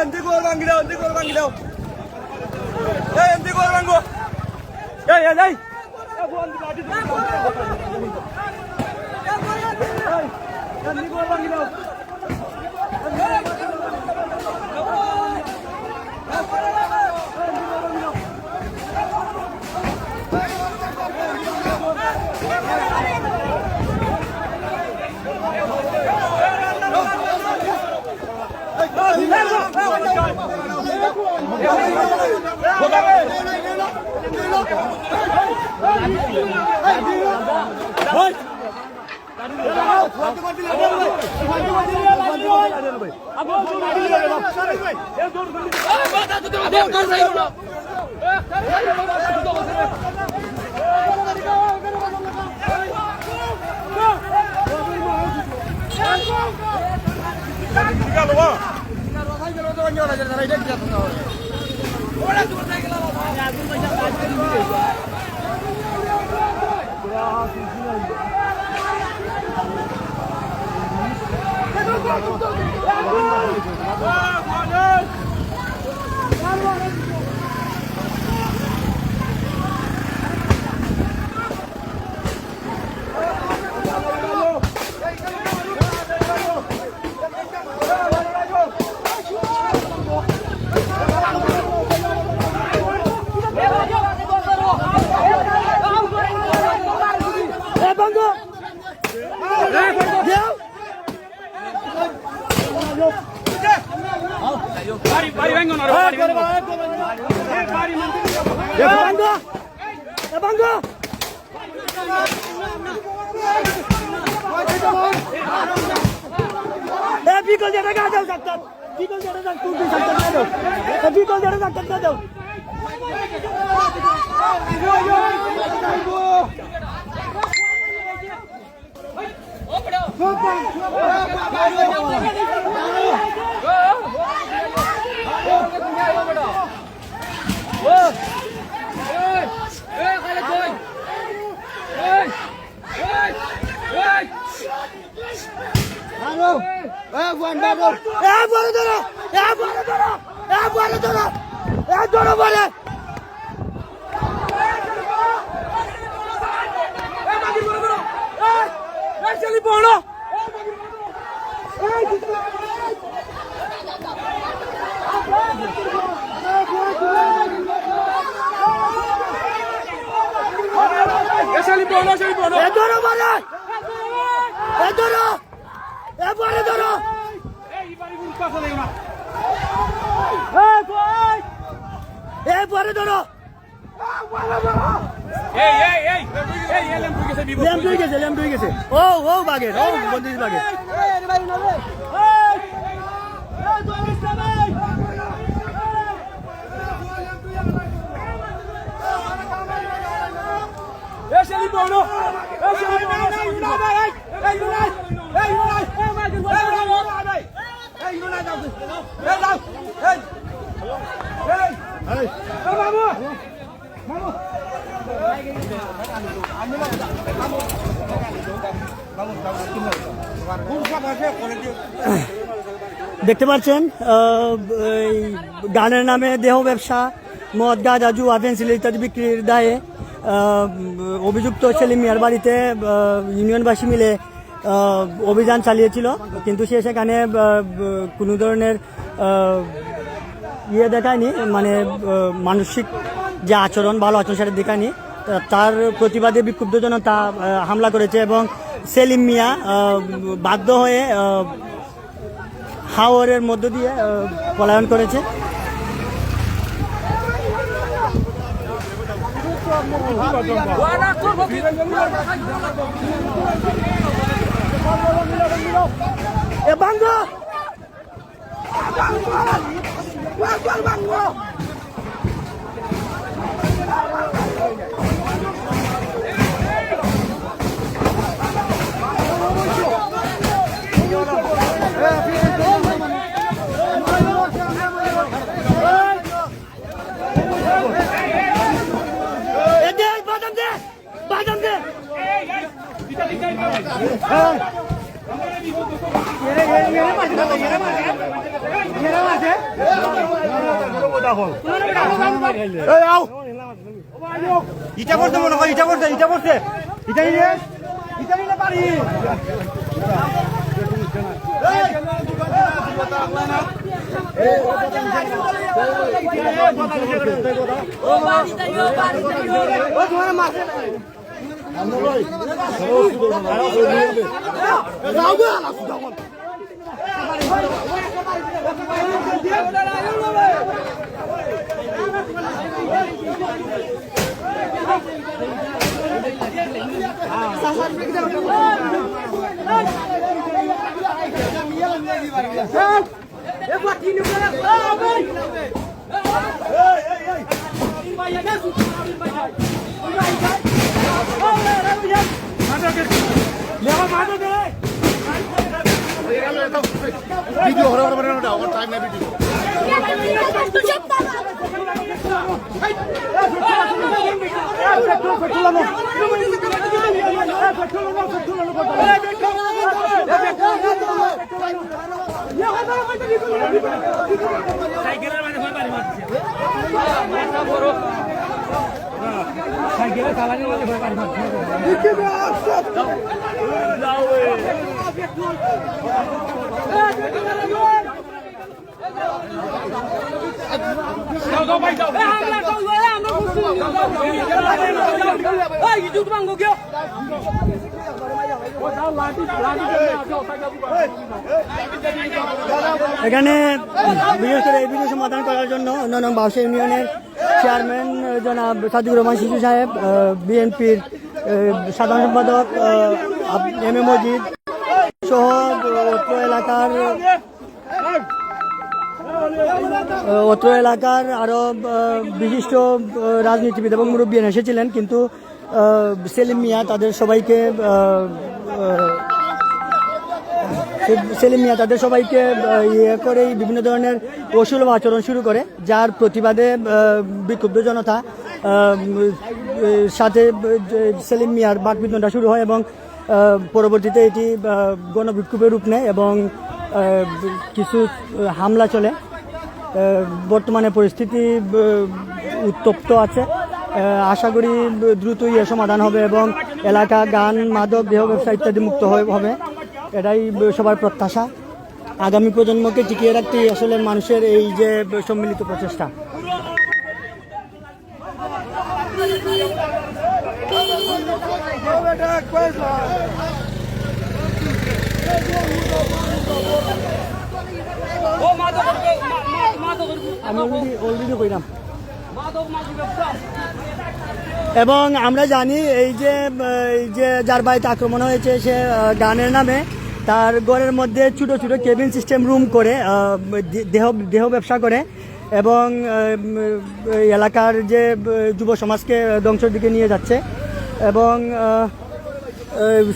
Nanti gol bang Gidau, nanti gol bang Gidau. Nanti gol bang gol. Ya, dai. Nanti gol bang Gidau. দেখতে পাচ্ছেন গানের নামে দেহ ব্যবসা, মদ গাঁজা জুয়া পেন্সিল ইত্যাদি বিক্রির দায়ে অভিযুক্ত সেলিম মিয়ার বাড়িতে ইউনিয়নবাসী মিলে অভিযান চালিয়েছিল, কিন্তু সে সেখানে কোনো ধরনের ইয়ে দেখায়নি, মানে মানসিক যে আচরণ, ভালো আচরণ সেটা দেখায়নি। তার প্রতিবাদে বিক্ষুব্ধ জনতা হামলা করেছে এবং সেলিম মিয়া বাধ্য হয়ে হাওরের মধ্য দিয়ে পলায়ন করেছে। ইটা করতে মনে হয় ইটা করতে ইটা নিলে পারি ভিডিও হরে হরে বানানো দাও, আমার টাইম নাই ভিডিও। সাইকেলের চালানি বলে ভয় পারি এখানে বিশেষ করে এই বিষয় সমাধান করার জন্য অন্যান্য বাউসা ইউনিয়নের চেয়ারম্যান জনাব সাদিকুর রহমান শিশু সাহেব, বিএনপির সাধারণ সম্পাদক এম এ মজিদ সহ অত্র এলাকার আরো বিশিষ্ট রাজনীতিবিদ এবং মুরব্বীরা এসেছিলেন, কিন্তু সেলিম মিয়া তাদের সবাইকে ইয়ে করেই বিভিন্ন ধরনের অসুলভ আচরণ শুরু করে, যার প্রতিবাদে বিক্ষুব্ধ জনতা সাথে সেলিম মিয়ার বাকবিতণ্ডা শুরু হয় এবং পরবর্তীতে এটি গণবিক্ষোভের রূপ নেয় এবং কিছু হামলা চলে। বর্তমানে পরিস্থিতি উত্তপ্ত আছে। আশা করি দ্রুতই এর সমাধান হবে এবং এলাকা গান, মাদক, দেহ ব্যবসা ইত্যাদি মুক্ত হবে, এটাই সবার প্রত্যাশা। আগামী প্রজন্মকে টিকিয়ে রাখতেই আসলে মানুষের এই যে সম্মিলিত প্রচেষ্টা। আমি অলরেডি কইলাম। এবং আমরা জানি এই যে যার বাড়িতে আক্রমণ হয়েছে সে গানের নামে তার ঘরের মধ্যে ছোট ছোট কেবিন সিস্টেম রুম করে দেহ ব্যবসা করে এবং এলাকার যে যুব সমাজকে ধ্বংসের দিকে নিয়ে যাচ্ছে। এবং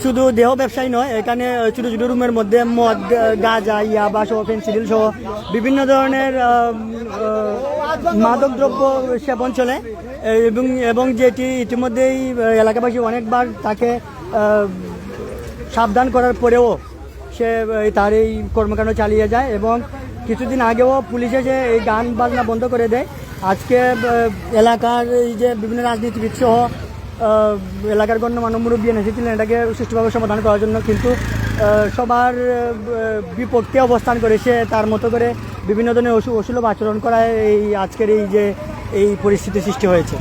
শুধু দেহ ব্যবসায়ী নয়, এখানে ছোট ছোট রুমের মধ্যে মদ, গাঁজা, ইয়াবা সহ, ফেন্সিডিল সহ বিভিন্ন ধরনের মাদক দ্রব্য সেবন চলে এবং যেটি ইতিমধ্যেই এলাকাবাসী অনেকবার তাকে সাবধান করার পরেও সে তার এই কর্মকাণ্ড চালিয়ে যায় এবং কিছুদিন আগেও পুলিশ এসে এই গান বাজনা বন্ধ করে দেয়। আজকে এলাকার এই যে বিভিন্ন রাজনীতিবিদ সহ এলাকার গণ্যমান্য মুরব্বী এসেছিলেন এটাকে সুষ্ঠুভাবে সমাধান করার জন্য, কিন্তু সবার বিপক্ষে অবস্থান করে সে তার মতো করে বিভিন্ন ধরনের অসুলভ আচরণ করায় এই আজকের এই পরিস্থিতি সৃষ্টি হয়েছে।